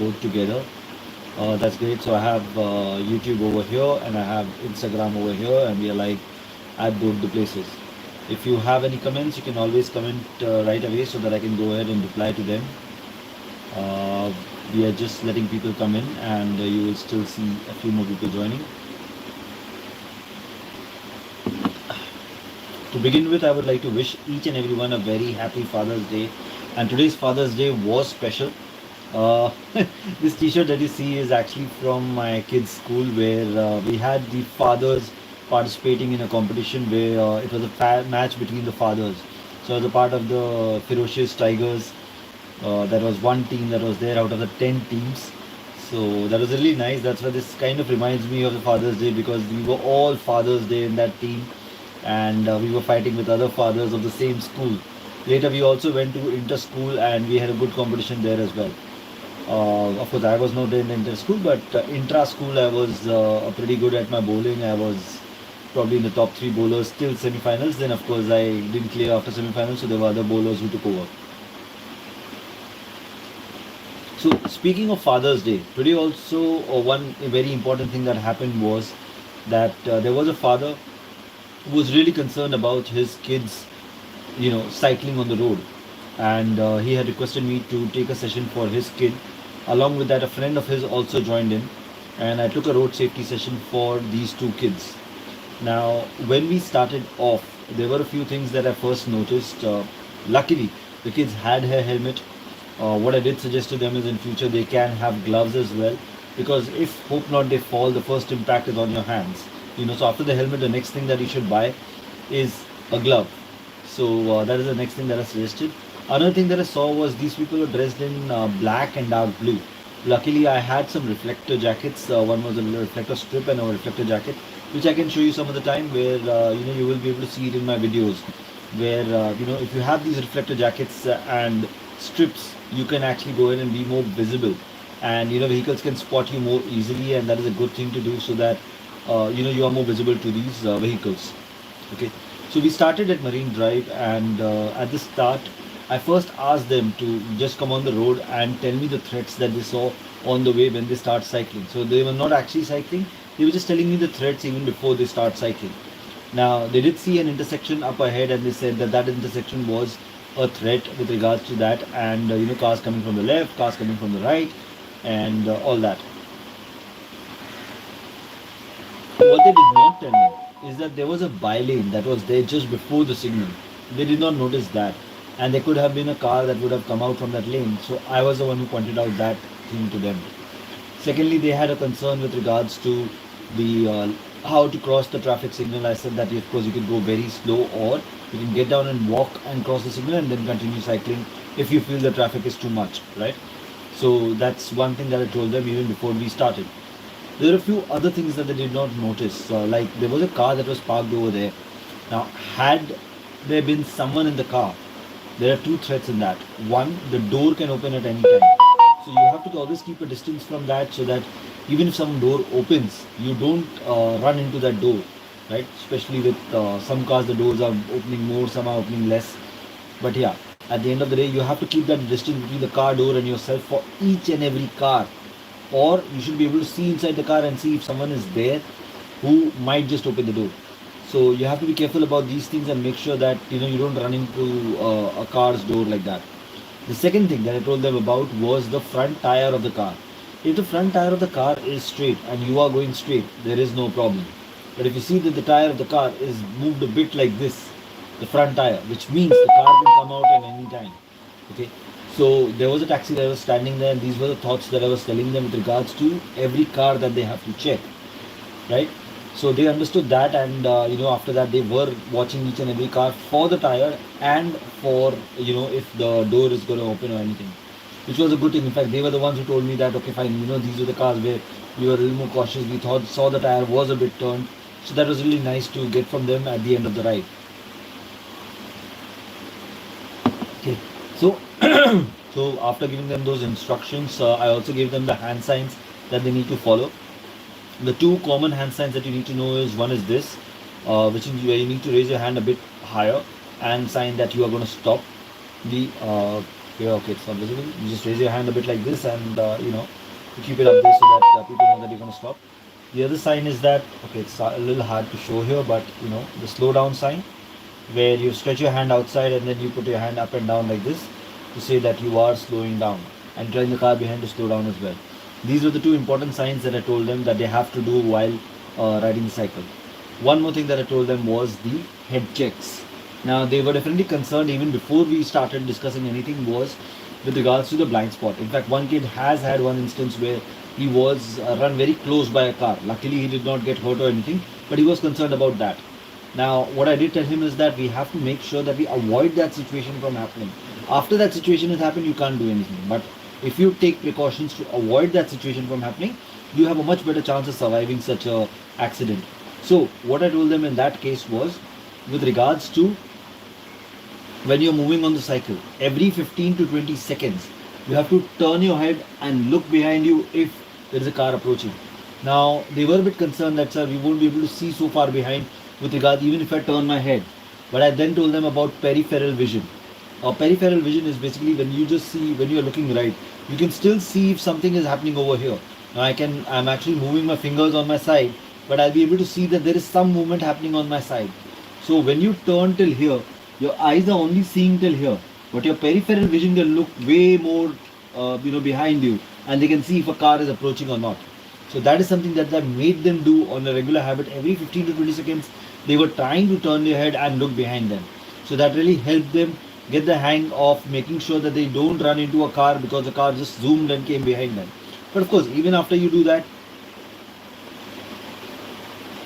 both together. That's great. So I have YouTube over here and I have Instagram over here, and we are like at both the places. If you have any comments, you can always comment right away so that I can go ahead and reply to them. Uh, we are just letting people come in, and you will still see a few more people joining. To begin with, I would like to wish each and everyone a very happy Father's Day. And today's Father's Day was special. Uh, this T-shirt that you see is actually from my kids' school, where we had the fathers participating in a competition where it was a match between the fathers. So as a part of the Ferocious Tigers, that was one team that was there out of the 10 teams. So that was really nice. That's why this kind of reminds me of the Father's Day, because we were all Father's Day in that team, and we were fighting with other fathers of the same school. Later, we also went to inter-school and we had a good competition there as well. Of course, I was not in inter-school, but intra-school, I was pretty good at my bowling. I was probably in the top three bowlers till semi-finals. Then, of course, I didn't clear after semi-finals, so there were other bowlers who took over. So, speaking of Father's Day, today also one very important thing that happened was that there was a father who was really concerned about his kids, cycling on the road, and he had requested me to take a session for his kid. Along with that, a friend of his also joined in, and I took a road safety session for these two kids. Now, when we started off, there were a few things that I first noticed. Luckily, the kids had a helmet. What I did suggest to them is in future they can have gloves as well, because if hope not they fall, the first impact is on your hands. So after the helmet, the next thing that you should buy is a glove. So that is the next thing that I suggested. Another thing that I saw was these people were dressed in black and dark blue. Luckily, I had some reflector jackets. One was a reflector strip and a reflector jacket, which I can show you some of the time, where you will be able to see it in my videos. Where if you have these reflector jackets and strips, you can actually go in and be more visible, and vehicles can spot you more easily, and that is a good thing to do, so that you are more visible to these vehicles. Okay, so we started at Marine Drive, and at the start, I first asked them to just come on the road and tell me the threats that they saw on the way when they start cycling. So they were not actually cycling; they were just telling me the threats even before they start cycling. Now they did see an intersection up ahead, and they said that that intersection was a threat with regards to that, and cars coming from the left, cars coming from the right, and all that. What they did not tell me is that there was a bylane that was there just before the signal. They did not notice that, and there could have been a car that would have come out from that lane. So I was the one who pointed out that thing to them. Secondly, they had a concern with regards to the how to cross the traffic signal. I said that of course you can go very slow, or you can get down and walk and cross the signal and then continue cycling if you feel the traffic is too much, right? So that's one thing that I told them even before we started. There are a few other things that they did not notice. Like there was a car that was parked over there. Now, had there been someone in the car, there are two threats in that. One, the door can open at any time. So you have to always keep a distance from that, so that even if some door opens, you don't run into that door, right? Especially with some cars, the doors are opening more, some are opening less. But yeah, at the end of the day, you have to keep that distance between the car door and yourself for each and every car, or you should be able to see inside the car and see if someone is there who might just open the door. So you have to be careful about these things and make sure that you don't run into a car's door like that. The second thing that I told them about was the front tire of the car. If the front tire of the car is straight and you are going straight, there is no problem. But if you see that the tire of the car is moved a bit like this, the front tire, which means the car can come out at any time. Okay, so there was a taxi that was standing there, and these were the thoughts that I was telling them with regards to every car that they have to check, right? So they understood that, and after that they were watching each and every car for the tire and for if the door is going to open or anything, which was a good thing. In fact, they were the ones who told me that okay, fine, these were the cars where we were a little more cautious. We saw the tire was a bit turned, so that was really nice to get from them at the end of the ride. Okay, so so after giving them those instructions, I also gave them the hand signs that they need to follow. The two common hand signs that you need to know is, one is this, which is where you need to raise your hand a bit higher and sign that you are going to stop. The here. Okay, it's not visible. You just raise your hand a bit like this, and you keep it up there so that people know that you're going to stop. The other sign is that, okay, it's a little hard to show here, but the slow down sign, where you stretch your hand outside and then you put your hand up and down like this to say that you are slowing down, and telling the car behind to slow down as well. These were the two important signs that I told them that they have to do while riding the cycle. One more thing that I told them was the head checks. Now, they were definitely concerned even before we started discussing anything was with regards to the blind spot. In fact, one kid has had one instance where he was run very close by a car. Luckily, he did not get hurt or anything, but he was concerned about that. Now, what I did tell him is that we have to make sure that we avoid that situation from happening. After that situation has happened, you can't do anything. But if you take precautions to avoid that situation from happening, you have a much better chance of surviving such a accident. So, what I told them in that case was, with regards to when you're moving on the cycle, every 15 to 20 seconds, you have to turn your head and look behind you if there is a car approaching. Now, they were a bit concerned that, sir, we won't be able to see so far behind with regard, even if I turn my head. But I then told them about peripheral vision. Peripheral vision is basically when you just see, when you're looking right, you can still see if something is happening over here. Now, I'm actually moving my fingers on my side, but I'll be able to see that there is some movement happening on my side. So when you turn till here, your eyes are only seeing till here, but your peripheral vision can look way more, behind you, and they can see if a car is approaching or not. So that is something that I made them do on a regular habit. Every 15 to 20 seconds, they were trying to turn their head and look behind them. So that really helped them get the hang of making sure that they don't run into a car because the car just zoomed and came behind them. But of course, even after you do that,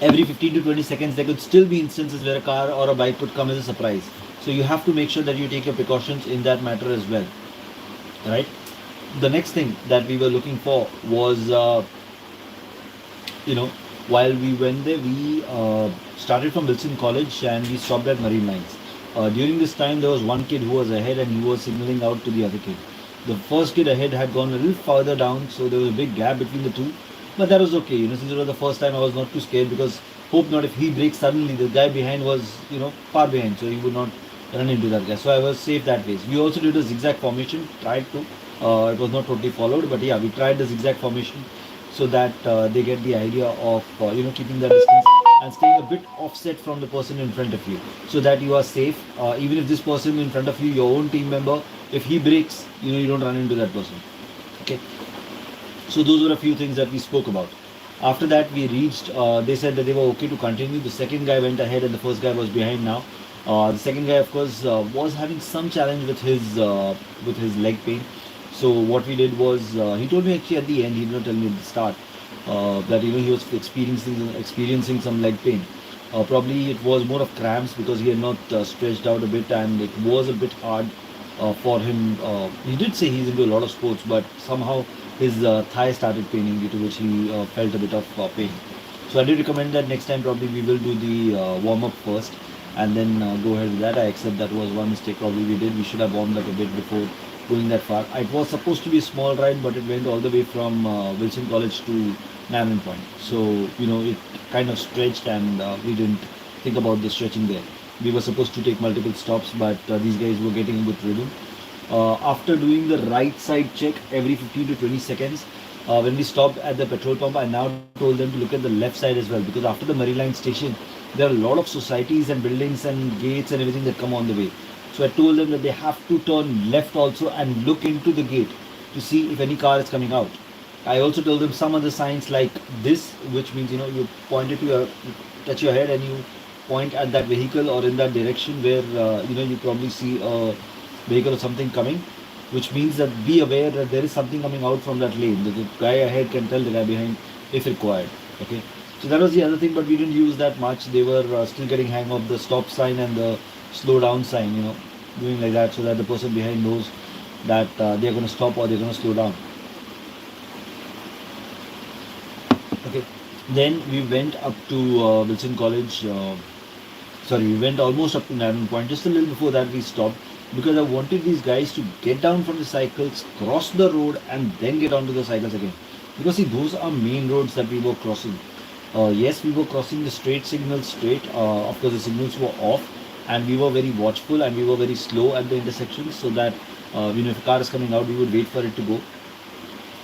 every 15 to 20 seconds there could still be instances where a car or a bike could come as a surprise. So you have to make sure that you take your precautions in that matter as well. Right? The next thing that we were looking for was, while we went there, we started from Wilson College and we stopped at Marine Lines. During this time, there was one kid who was ahead and he was signaling out to the other kid. The first kid ahead had gone a little further down, so there was a big gap between the two. But that was okay. Since it was the first time, I was not too scared because hope not if he breaks suddenly, the guy behind was, far behind, so he would not run into that guy. So I was safe that way. We also did a zigzag formation, tried to. It was not totally followed, but yeah, we tried the zigzag formation so that they get the idea of, keeping the distance and staying a bit offset from the person in front of you so that you are safe. Even if this person in front of you, your own team member, if he breaks, you don't run into that person. Okay. So those were a few things that we spoke about. After that, we reached, they said that they were okay to continue. The second guy went ahead and the first guy was behind now. The second guy, of course, was having some challenge with his leg pain. So what we did was, he told me actually at the end, he did not tell me at the start, that he was experiencing some leg pain. Probably it was more of cramps because he had not stretched out a bit and it was a bit hard for him. He did say he's into a lot of sports, but somehow his thigh started paining, due to which he felt a bit of pain. So I did recommend that next time probably we will do the warm-up first and then go ahead with that. I accept that was one mistake probably we did. We should have warmed up a bit before going that far. It was supposed to be a small ride, but it went all the way from Wilson College to Nariman Point. So, it kind of stretched and we didn't think about the stretching there. We were supposed to take multiple stops, but these guys were getting a good rhythm. After doing the right side check every 15 to 20 seconds, when we stopped at the petrol pump, I now told them to look at the left side as well, because after the Marine Line station, there are a lot of societies and buildings and gates and everything that come on the way. So I told them that they have to turn left also and look into the gate to see if any car is coming out. I also told them some other signs like this, which means, you point it to you touch your head and you point at that vehicle or in that direction where, you probably see a vehicle or something coming, which means that be aware that there is something coming out from that lane. The guy ahead can tell the guy behind if required. Okay. So that was the other thing, but we didn't use that much. They were still getting hang of the stop sign and the slow down sign, doing like that so that the person behind knows that they're going to stop or they're going to slow down. Okay. Then we went up to Wilson College. We went almost up to Nariman Point. Just a little before that, we stopped because I wanted these guys to get down from the cycles, cross the road, and then get onto the cycles again. Because see, those are main roads that we were crossing. Yes, we were crossing the straight signals straight. Of course, the signals were off, and we were very watchful and we were very slow at the intersections so that If a car is coming out, we would wait for it to go,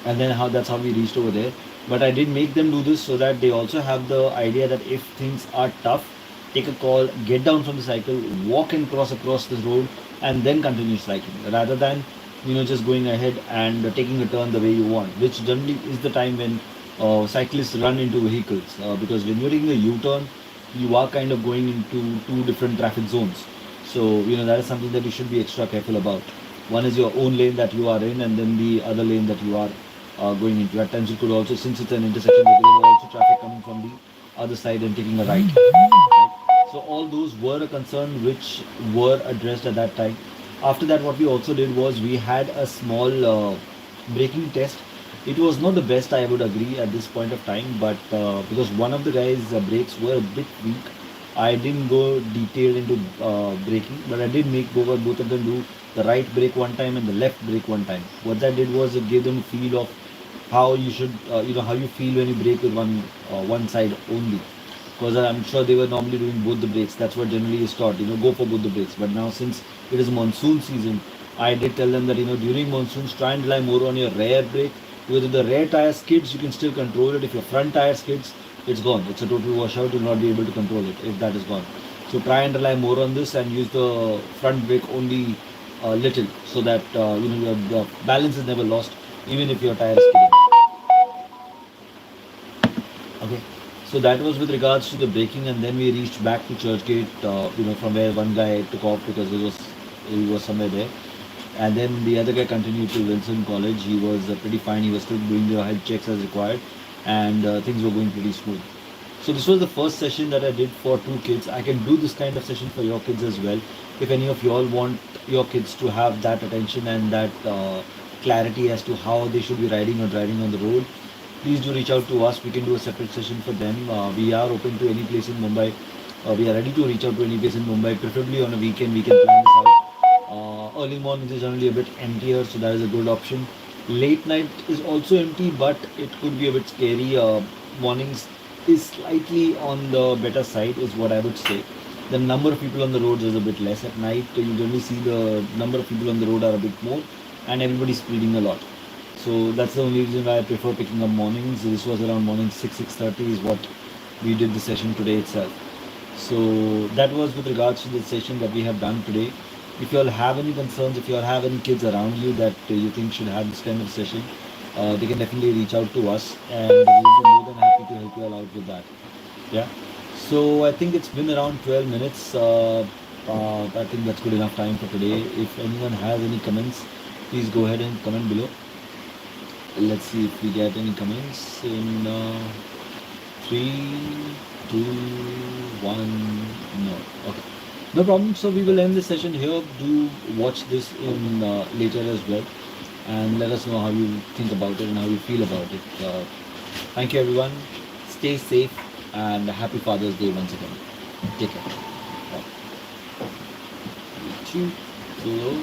and then that's how we reached over there. But I did make them do this so that they also have the idea that if things are tough, take a call, get down from the cycle, walk and cross across the road, and then continue cycling, rather than just going ahead and taking a turn the way you want, which generally is the time when cyclists run into vehicles, because when you're taking a U-turn, you are kind of going into two different traffic zones. So that is something that you should be extra careful about. One is your own lane that you are in, and then the other lane that you are going into. At times, it could also, since it's an intersection, there will also traffic coming from the other side and taking a right. Right? So all those were a concern which were addressed at that time. After that, what we also did was we had a small braking test. It was not the best, I would agree, at this point of time, but because one of the guys' brakes were a bit weak, I didn't go detailed into braking, but I did make both of them do the right brake one time and the left brake one time. What that did was it gave them a feel of how you should, how you feel when you brake with one side only. Because I'm sure they were normally doing both the brakes. That's what generally is taught. Go for both the brakes. But now, since it is monsoon season, I did tell them that during monsoons, try and rely more on your rear brake. Because if the rear tire skids, you can still control it. If your front tire skids, it's gone. It's a total washout. You'll not be able to control it if that is gone. So try and rely more on this and use the front brake only little, so that the balance is never lost, even if your tire is skidding. Okay, so that was with regards to the braking, and then we reached back to Churchgate, from where one guy took off because he was somewhere there, and then the other guy continued to Wilson College. He was pretty fine. He was still doing the health checks as required, and things were going pretty smooth. So this was the first session that I did for 2 kids. I can do this kind of session for your kids as well. If any of you all want your kids to have that attention and that clarity as to how they should be riding or driving on the road, please do reach out to us. We can do a separate session for them. We are open to any place in Mumbai. We are ready to reach out to any place in Mumbai, preferably on a weekend. We can plan this out. Early mornings is generally a bit emptier, so that is a good option. Late night is also empty, but it could be a bit scary. Mornings is slightly on the better side, is what I would say. The number of people on the roads is a bit less. At night, you generally see the number of people on the road are a bit more, and everybody's speeding a lot. So that's the only reason why I prefer picking up mornings. This was around morning 6:30 is what we did the session today itself. So that was with regards to the session that we have done today. If you all have any concerns, if you all have any kids around you that you think should have this kind of session, they can definitely reach out to us, and we will be more than happy to help you all out with that. Yeah. So I think it's been around 12 minutes. I think that's good enough time for today. If anyone has any comments, please go ahead and comment below. Let's see if we get any comments in 3, 2, 1. No. Okay. No problem. So we will end this session here. Do watch this in later as well, and let us know how you think about it and how you feel about it. Thank you, everyone. Stay safe, and happy Father's Day once again. Take care. Bye. 2, 0.